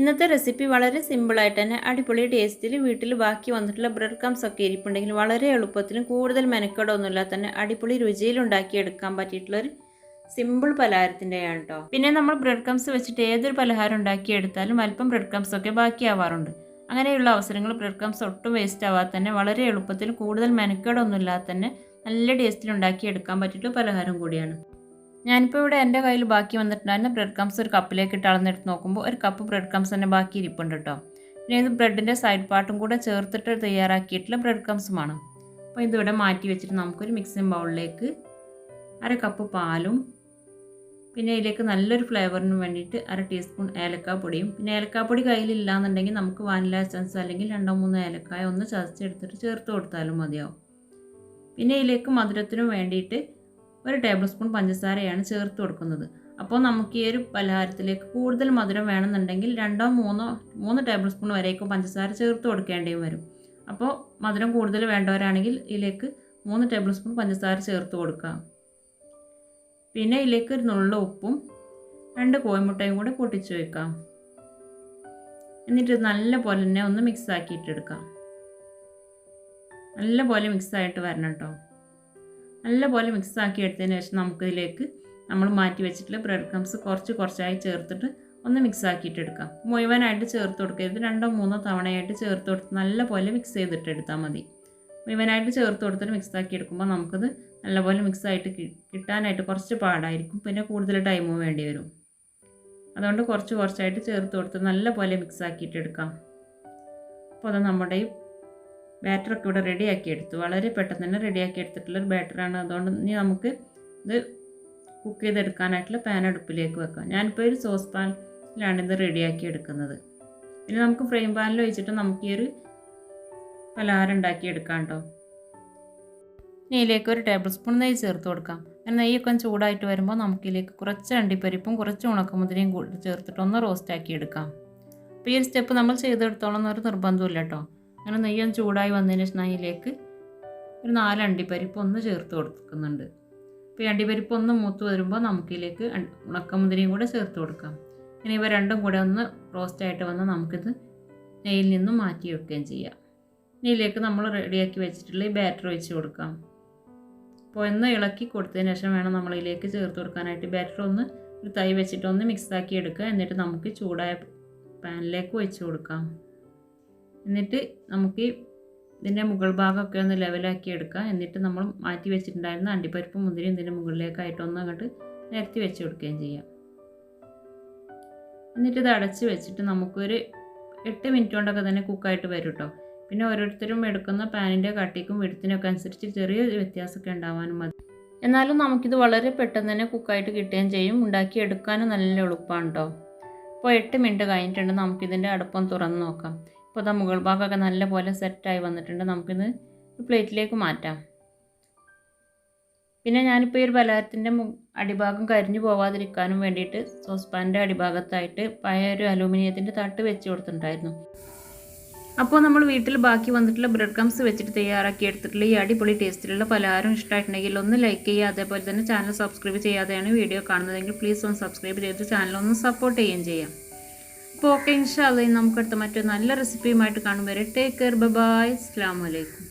ഇന്നത്തെ റെസിപ്പി വളരെ സിമ്പിളായിട്ട് തന്നെ അടിപൊളി ടേസ്റ്റിൽ വീട്ടിൽ ബാക്കി വന്നിട്ടുള്ള ബ്രെഡ് ക്രംസ് ഒക്കെ ഇരിപ്പുണ്ടെങ്കിൽ വളരെ എളുപ്പത്തിലും കൂടുതൽ മെനക്കെടൊന്നുമില്ലാതെ തന്നെ അടിപൊളി രുചിയിൽ ഉണ്ടാക്കിയെടുക്കാൻ പറ്റിയിട്ടുള്ളൊരു സിമ്പിൾ പലഹാരത്തിൻ്റെയാണ് കേട്ടോ. പിന്നെ നമ്മൾ ബ്രെഡ് ക്രംസ് വെച്ചിട്ട് ഏതൊരു പലഹാരം ഉണ്ടാക്കിയെടുത്താലും അല്പം ബ്രെഡ് ക്രംസ് ഒക്കെ ബാക്കിയാവാറുണ്ട്. അങ്ങനെയുള്ള അവസരങ്ങൾ ബ്രെഡ് ക്രംസ് ഒട്ടും വേസ്റ്റ് ആവാതെ തന്നെ വളരെ എളുപ്പത്തിൽ കൂടുതൽ മെനക്കെടൊന്നുമില്ലാതെ തന്നെ നല്ല ടേസ്റ്റിൽ ഉണ്ടാക്കിയെടുക്കാൻ പറ്റിയിട്ടുള്ള പലഹാരം കൂടിയാണ്. ഞാനിപ്പോൾ ഇവിടെ എൻ്റെ കയ്യിൽ ബാക്കി വന്നിട്ടുണ്ടായിരുന്ന ബ്രെഡ് ക്രംസ് ഒരു കപ്പിലേക്ക് ഇട്ട് അളന്നെടുത്ത് നോക്കുമ്പോൾ ഒരു കപ്പ് ബ്രെഡ് ക്രംസ് തന്നെ ബാക്കി ഇരിപ്പുണ്ട് കേട്ടോ. പിന്നെ ഇത് ബ്രെഡിൻ്റെ സൈഡ് പാർട്ടും കൂടെ ചേർത്തിട്ട് തയ്യാറാക്കിയിട്ടുള്ള ബ്രെഡ് ക്രംസുമാണ്. അപ്പോൾ ഇതിവിടെ മാറ്റി വെച്ചിട്ട് നമുക്കൊരു മിക്സിംഗ് ബൗളിലേക്ക് 1 കപ്പ് പാലും പിന്നെ ഇതിലേക്ക് നല്ലൊരു ഫ്ലേവറിന് വേണ്ടിയിട്ട് 1 ടീസ്പൂൺ ഏലക്കാപ്പൊടിയും, പിന്നെ ഏലക്കാപ്പൊടി കയ്യിലില്ലാന്നുണ്ടെങ്കിൽ നമുക്ക് വാനില എസൻസ് അല്ലെങ്കിൽ 2-3 ഏലക്കായ ഒന്ന് ചതച്ചെടുത്തിട്ട് ചേർത്ത് കൊടുത്താലും മതിയാവും. പിന്നെ ഇതിലേക്ക് മധുരത്തിനും വേണ്ടിയിട്ട് 1 ടേബിൾ സ്പൂൺ പഞ്ചസാരയാണ് ചേർത്ത് കൊടുക്കുന്നത്. അപ്പോൾ നമുക്ക് ഈ ഒരു പലഹാരത്തിലേക്ക് കൂടുതൽ മധുരം വേണമെന്നുണ്ടെങ്കിൽ 2-3 ടേബിൾ സ്പൂൺ വരെയൊക്കെ പഞ്ചസാര ചേർത്ത് കൊടുക്കേണ്ടിയും വരും. അപ്പോൾ മധുരം കൂടുതൽ വേണ്ടവരാണെങ്കിൽ ഇതിലേക്ക് 3 ടേബിൾ സ്പൂൺ പഞ്ചസാര ചേർത്ത് കൊടുക്കാം. പിന്നെ ഇതിലേക്ക് ഒരു നുള്ളു ഉപ്പും 2 കോഴിമുട്ടയും കൂടെ പൊട്ടിച്ച് വെക്കാം. എന്നിട്ട് നല്ല പോലെ തന്നെ ഒന്ന് മിക്സ് ആക്കിയിട്ടെടുക്കാം. നല്ല പോലെ മിക്സ് ആയിട്ട് വരണം കേട്ടോ. നല്ലപോലെ മിക്സ് ആക്കി എടുത്തതിന് ശേഷം നമുക്കിതിലേക്ക് നമ്മൾ മാറ്റി വെച്ചിട്ടുള്ള ബ്രെഡ് ക്രംസ് കുറച്ചായി ചേർത്തിട്ട് ഒന്ന് മിക്സ് ആക്കിയിട്ട് എടുക്കാം. മുഴുവനായിട്ട് ചേർത്ത് കൊടുക്കരുത്, 2-3 തവണയായിട്ട് ചേർത്ത് കൊടുത്ത് നല്ലപോലെ മിക്സ് ചെയ്തിട്ട് എടുത്താൽ മതി. മുഴുവനായിട്ട് ചേർത്ത് കൊടുത്തിട്ട് മിക്സ് ആക്കി എടുക്കുമ്പോൾ നമുക്കത് നല്ലപോലെ മിക്സ് ആയിട്ട് കിട്ടാനായിട്ട് കുറച്ച് പാടായിരിക്കും, പിന്നെ കൂടുതൽ ടൈമും വേണ്ടി വരും. അതുകൊണ്ട് കുറച്ചായിട്ട് ചേർത്ത് കൊടുത്ത് നല്ലപോലെ മിക്സ് ആക്കിയിട്ട് എടുക്കാം. അപ്പോൾ അത് നമ്മുടെ ഈ ബാറ്ററൊക്കെ ഇവിടെ റെഡിയാക്കി എടുത്തു. വളരെ പെട്ടെന്ന് തന്നെ റെഡിയാക്കി എടുത്തിട്ടുള്ളൊരു ബാറ്ററാണ്. അതുകൊണ്ട് ഇനി നമുക്ക് ഇത് കുക്ക് ചെയ്തെടുക്കാനായിട്ടുള്ള പാൻ അടുപ്പിലേക്ക് വെക്കാം. ഞാനിപ്പോൾ ഒരു സോസ് പാനിലാണ് ഇത് റെഡിയാക്കി എടുക്കുന്നത്. ഇനി നമുക്ക് ഫ്രൈ പാനിൽ ഒഴിച്ചിട്ട് നമുക്ക് ഈ ഒരു പലഹാരം ഉണ്ടാക്കിയെടുക്കാം കേട്ടോ. നെയ്യിലേക്ക് 1 ടേബിൾ സ്പൂൺ നെയ്യ് ചേർത്ത് കൊടുക്കാം. അങ്ങനെ നെയ്യൊക്കെ ചൂടായിട്ട് വരുമ്പോൾ നമുക്കിതിലേക്ക് കുറച്ച് അണ്ടിപ്പരിപ്പും കുറച്ച് ഉണക്കമുന്തിരിയും കൂടി ചേർത്തിട്ട് ഒന്ന് റോസ്റ്റ് ആക്കി എടുക്കാം. അപ്പോൾ ഈ ഒരു സ്റ്റെപ്പ് നമ്മൾ ചെയ്തെടുത്തോളം എന്നൊരു നിർബന്ധമില്ല കേട്ടോ. അങ്ങനെ നെയ്യൊന്ന് ചൂടായി വന്നതിന് ശേഷം അതിലേക്ക് ഒരു 4 അണ്ടിപ്പരിപ്പ് ഒന്ന് ചേർത്ത് കൊടുക്കുന്നുണ്ട്. അപ്പോൾ ഈ അണ്ടിപ്പരിപ്പ് ഒന്ന് മൂത്ത് വരുമ്പോൾ നമുക്കിതിലേക്ക് ഉണക്കമുന്തിരിയും കൂടെ ചേർത്ത് കൊടുക്കാം. ഇനി ഇവ രണ്ടും കൂടെ ഒന്ന് റോസ്റ്റായിട്ട് വന്ന് നമുക്കിത് നെയ്യിൽ നിന്നും മാറ്റി വെക്കുകയും ചെയ്യാം. നെയ്യിലേക്ക് നമ്മൾ റെഡിയാക്കി വെച്ചിട്ടുള്ള ഈ ബാറ്റർ ഒഴിച്ച് കൊടുക്കാം. അപ്പോൾ ഒന്ന് ഇളക്കി കൊടുത്തതിന് ശേഷം വേണം നമ്മളിതിലേക്ക് ചേർത്ത് കൊടുക്കാനായിട്ട്. ബാറ്റർ ഒന്ന് ഒരു തൈ വെച്ചിട്ട് ഒന്ന് മിക്സാക്കി എടുക്കുക. എന്നിട്ട് നമുക്ക് ചൂടായ പാനിലേക്ക് ഒഴിച്ച് കൊടുക്കാം. എന്നിട്ട് നമുക്ക് ഇതിൻ്റെ മുകൾ ഭാഗമൊക്കെ ഒന്ന് ലെവലാക്കി എടുക്കാം. എന്നിട്ട് നമ്മൾ മാറ്റി വെച്ചിട്ടുണ്ടായിരുന്ന അണ്ടിപ്പരിപ്പും മുന്തിരിയും ഇതിൻ്റെ മുകളിലേക്കായിട്ടൊന്ന് അങ്ങോട്ട് നിരത്തി വെച്ച് കൊടുക്കുകയും ചെയ്യാം. എന്നിട്ട് ഇത് അടച്ച് വെച്ചിട്ട് നമുക്കൊരു 8 മിനിറ്റ് കൊണ്ടൊക്കെ തന്നെ കുക്കായിട്ട് വരും കേട്ടോ. പിന്നെ ഓരോരുത്തരും എടുക്കുന്ന പാനിൻ്റെ കട്ടിക്കും വെടുത്തിനൊക്കെ അനുസരിച്ച് ചെറിയ വ്യത്യാസമൊക്കെ ഉണ്ടാവാനും മതി. എന്നാലും നമുക്കിത് വളരെ പെട്ടെന്ന് തന്നെ കുക്കായിട്ട് കിട്ടുകയും ചെയ്യും. ഉണ്ടാക്കിയെടുക്കാനും നല്ല എളുപ്പമാണ് കേട്ടോ. അപ്പോൾ 8 മിനിറ്റ് കഴിഞ്ഞിട്ടുണ്ട്. നമുക്കിതിൻ്റെ അടുപ്പം തുറന്ന് നോക്കാം. ഇപ്പോൾ അത് മുകൾ ഭാഗമൊക്കെ നല്ലപോലെ സെറ്റായി വന്നിട്ടുണ്ട്. നമുക്കിത് ഒരു പ്ലേറ്റിലേക്ക് മാറ്റാം. പിന്നെ ഞാനിപ്പോൾ ഈ ഒരു പലഹാരത്തിൻ്റെ അടിഭാഗം കരിഞ്ഞു പോവാതിരിക്കാനും വേണ്ടിയിട്ട് സോസ് പാനിൻ്റെ അടിഭാഗത്തായിട്ട് പഴയ ഒരു അലൂമിനിയത്തിൻ്റെ തട്ട് വെച്ച് കൊടുത്തിട്ടുണ്ടായിരുന്നു. അപ്പോൾ നമ്മൾ വീട്ടിൽ ബാക്കി വന്നിട്ടുള്ള ബ്രെഡ് ക്രംസ് വെച്ചിട്ട് തയ്യാറാക്കി എടുത്തിട്ടുള്ള ഈ അടിപൊളി ടേസ്റ്റിലുള്ള പലഹാരം ഇഷ്ടമായിട്ടുണ്ടെങ്കിൽ ഒന്ന് ലൈക്ക് ചെയ്യുക. അതേപോലെ തന്നെ ചാനൽ സബ്സ്ക്രൈബ് ചെയ്യാതെയാണ് വീഡിയോ കാണുന്നതെങ്കിൽ പ്ലീസ് ഒന്ന് സബ്സ്ക്രൈബ് ചെയ്തിട്ട് ചാനലൊന്ന് സപ്പോർട്ട് ചെയ്യുകയും ചെയ്യാം. അപ്പോൾ ഓക്കെ, ഇൻഷാ അല്ലാഹ് നമുക്ക് അടുത്ത മറ്റൊരു നല്ല റെസിപ്പിയുമായിട്ട് കാണും വരെ ടേക്ക് കെയർ, ബൈ, അസ്സലാമു അലൈക്കും.